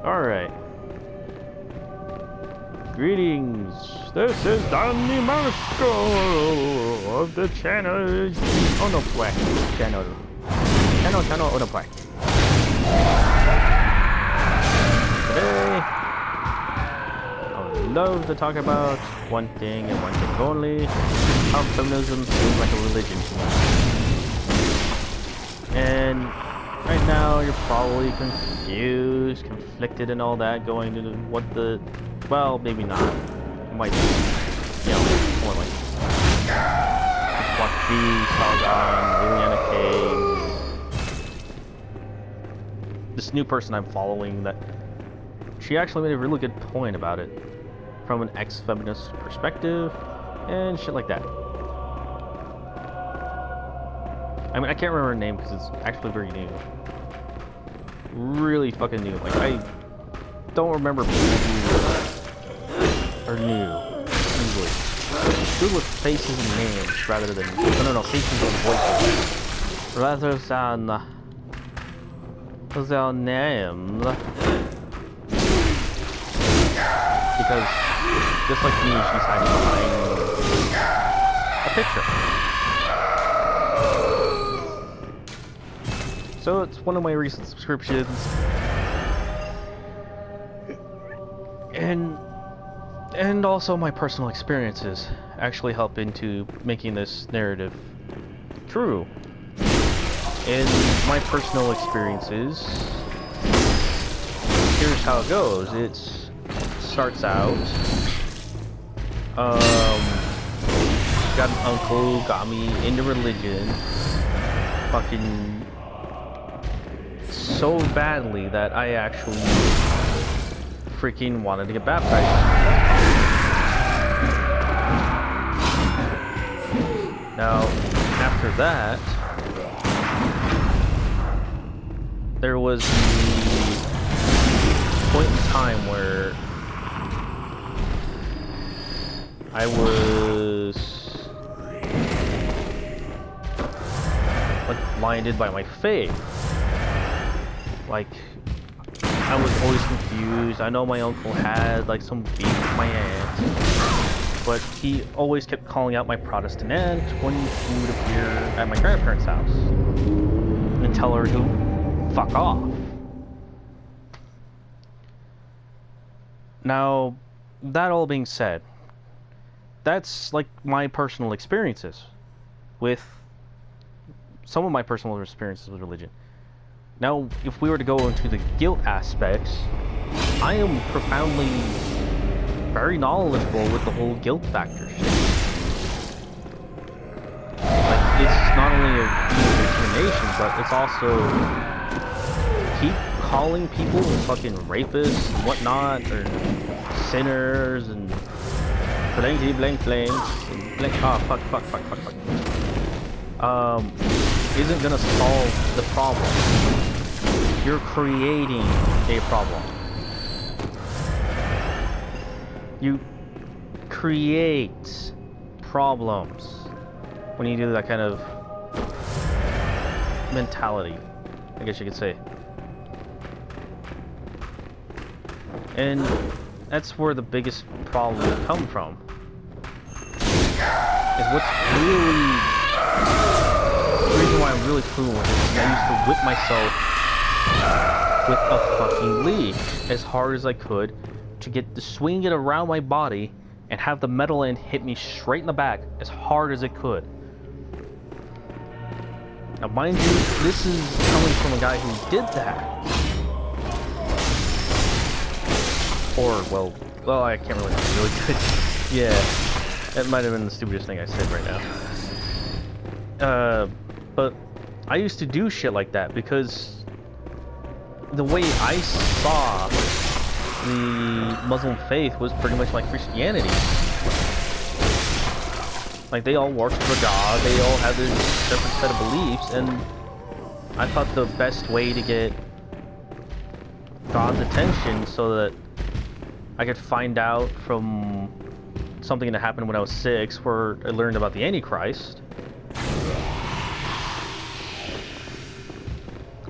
Alright. Greetings. This is Danny Marco of the channel Onoplex channel. Channel Onoplex. Today, I would love to talk about one thing and one thing only. How feminism seems like a religion to me. And right now, you're probably confused, conflicted, and all that, going into what the... Well, maybe not. It might be, you know, more like... Watch B, Salgon, Liliana K. This new person I'm following, that... She actually made a really good point about it. From an ex-feminist perspective, and shit like that. I mean, I can't remember her name because it's actually very new. Really fucking new. Like, I don't remember people who are new, usually. Good with faces and names rather than... No, faces and voices. Rather than names. Because, just like me, she's hiding behind a picture. So it's one of my recent subscriptions, and also my personal experiences actually help into making this narrative true. In my personal experiences, here's how it goes. It starts out, got an uncle who got me into religion, fucking so badly that I actually freaking wanted to get baptized. Now, after that, there was the point in time where I was like blinded by my faith. Like, I was always confused. I know my uncle had like some beef with my aunt, but he always kept calling out my Protestant aunt when she would appear at my grandparents' house and tell her to fuck off. Now, that all being said, that's like my personal experiences with some of my personal experiences with religion. Now, if we were to go into the guilt aspects, I am profoundly very knowledgeable with the whole guilt factor shit. Like, it's not only a determination, but it's also keep calling people fucking rapists and whatnot, or sinners and blanky blank blank and blank. Oh, fuck. Isn't gonna solve the problem. You're creating a problem. You create problems when you do that kind of mentality, I guess you could say. And that's where the biggest problem will come from. Is what's really... The reason why I'm really cool with it is I used to whip myself with a fucking leaf as hard as I could to swing it around my body and have the metal end hit me straight in the back as hard as it could. Now mind you, this is coming from a guy who did that. Or, well, I can't really good. Yeah, that might have been the stupidest thing I said right now. But I used to do shit like that because the way I saw the Muslim faith was pretty much like Christianity. Like, they all worship a god, they all have their separate set of beliefs, and I thought the best way to get God's attention so that I could find out from something that happened when I was 6, where I learned about the Antichrist,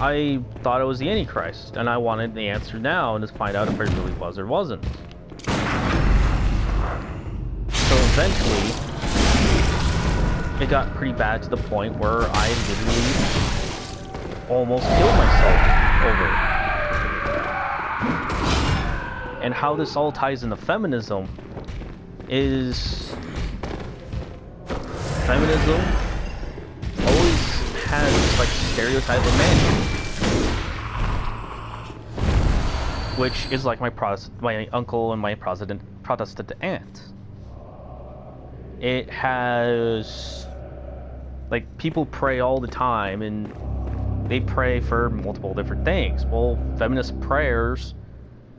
I thought it was the Antichrist, and I wanted the answer now and to find out if it really was or wasn't. So eventually, it got pretty bad to the point where I literally almost killed myself over it. And how this all ties into feminism is feminism always has this like stereotype of man, which is like my uncle and my Protestant aunt. It has like people pray all the time and they pray for multiple different things. Well, feminist prayers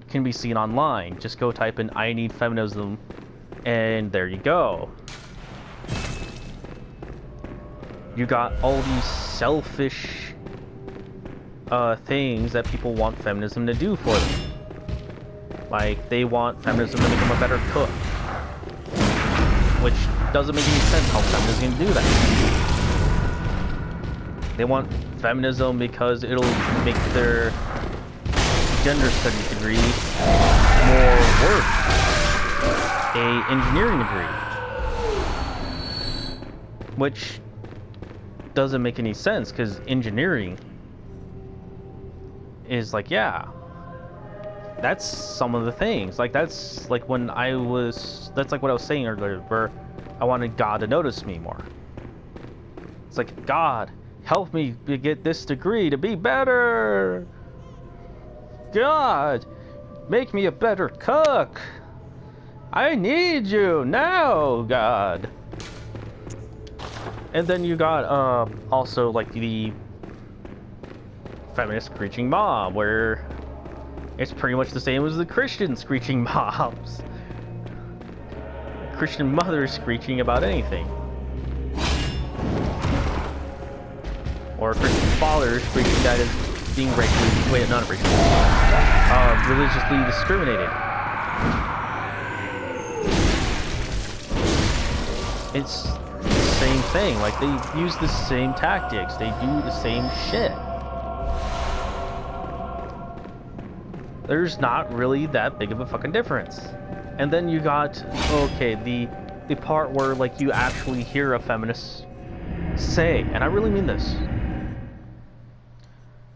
can be seen online. Just go type in "I need feminism" and there you go. You got all these selfish things that people want feminism to do for them. Like, they want feminism to become a better cook. Which doesn't make any sense how feminism can do that. They want feminism because it'll make their gender studies degree more worth a engineering degree. Which doesn't make any sense, because engineering is like, yeah, that's some of the things. Like, that's like that's like what I was saying earlier, where I wanted God to notice me more. It's like, God, help me to get this degree to be better. God, make me a better cook. I need you now, God. And then you got also like the feminist screeching mob, where it's pretty much the same as the Christian screeching mobs. Christian mothers screeching about anything. Or Christian fathers screeching that is being religiously discriminated. It's the same thing. Like, they use the same tactics. They do the same shit. There's not really that big of a fucking difference. And then you got, okay, the part where, like, you actually hear a feminist say, and I really mean this,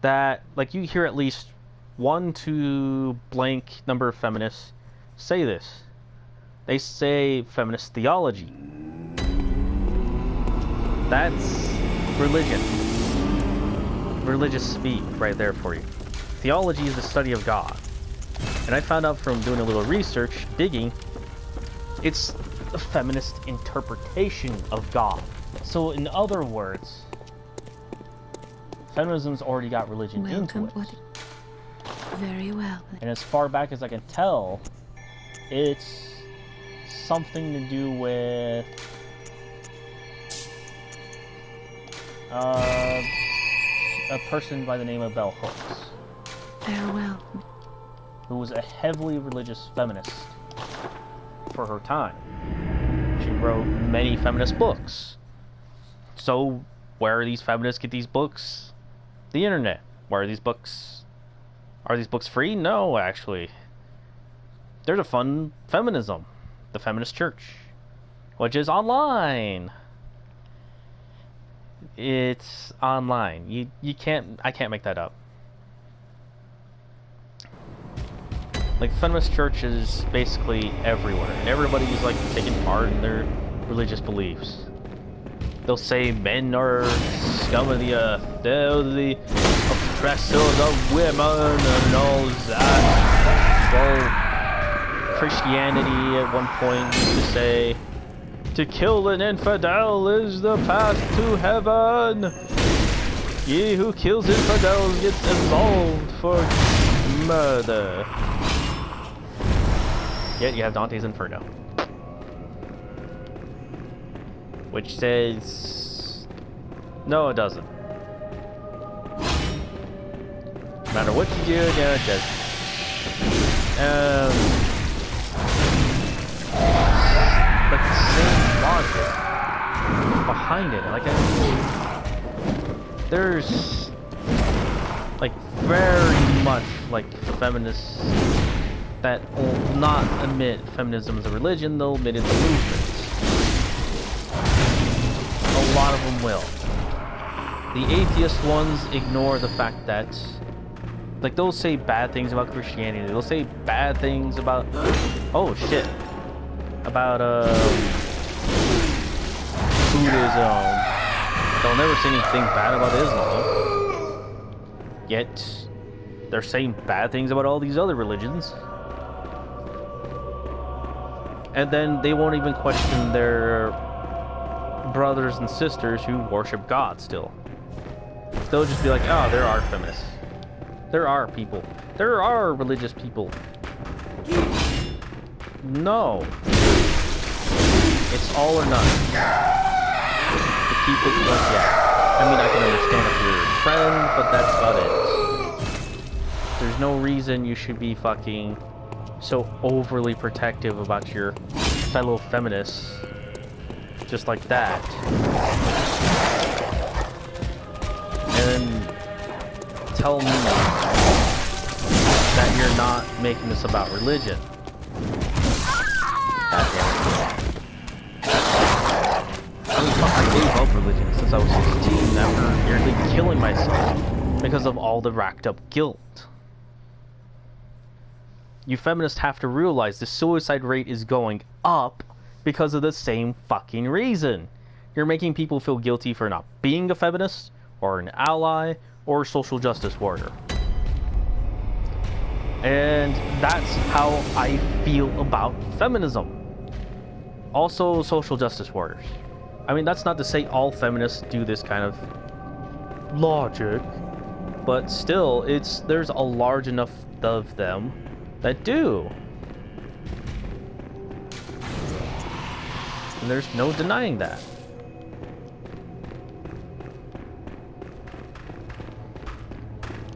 that, like, you hear at least 1 to blank number of feminists say this. They say feminist theology. That's religion. Religious speak right there for you. Theology is the study of God. And I found out from doing a little research, digging, it's a feminist interpretation of God. So in other words, feminism's already got religion into it. Very well. And as far back as I can tell, it's something to do with a person by the name of Bell Hooks. Farewell. Who was a heavily religious feminist for her time. She wrote many feminist books. So, where are these feminists get these books? The internet. Where are these books? Are these books free? No, actually. There's a fun feminism. The Feminist Church. Which is online. It's online. You can't... I can't make that up. Like, the Feminist Church is basically everywhere. And everybody's, like, taking part in their religious beliefs. They'll say men are scum of the earth. They're the oppressors of women and all that. Well, Christianity at one point used to say, to kill an infidel is the path to heaven. He who kills infidels gets absolved for murder. Yet you have Dante's Inferno, which says, no, it doesn't. No matter what you do, no, it doesn't. But the same logic behind it, like, there's like very much like feminists that will not admit feminism as a religion, they'll admit it's a movement. A lot of them will. The atheist ones ignore the fact that, like, they'll say bad things about Christianity, they'll say bad things about, oh shit, about Buddhism. They'll never say anything bad about Islam. Yet, they're saying bad things about all these other religions. And then they won't even question their brothers and sisters who worship God still. They'll just be like, oh, there are feminists. There are people. There are religious people. No. It's all or nothing. To keep it like, yeah. I mean, I can understand if you're a friend, but that's about it. There's no reason you should be fucking so overly protective about your fellow feminists. Just like that. And then tell me that you're not making this about religion. God damn it. I mean, fuck, I gave up religion since I was 16 after nearly killing myself because of all the racked up guilt. You feminists have to realize the suicide rate is going up because of the same fucking reason. You're making people feel guilty for not being a feminist, or an ally, or a social justice warrior. And that's how I feel about feminism. Also, social justice warriors. I mean, that's not to say all feminists do this kind of logic, but still, there's a large enough of them that do. And there's no denying that.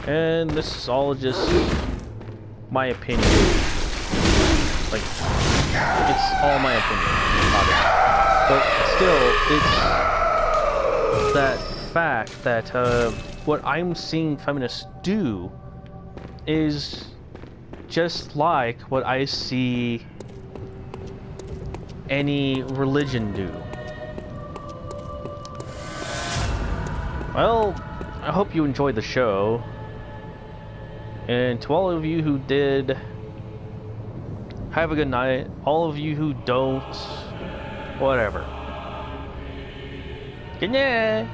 And this is all just my opinion. Like, it's all my opinion about it. But still, it's that fact that what I'm seeing feminists do is just like what I see any religion do. Well, I hope you enjoyed the show. And to all of you who did, have a good night. All of you who don't, whatever. Good night.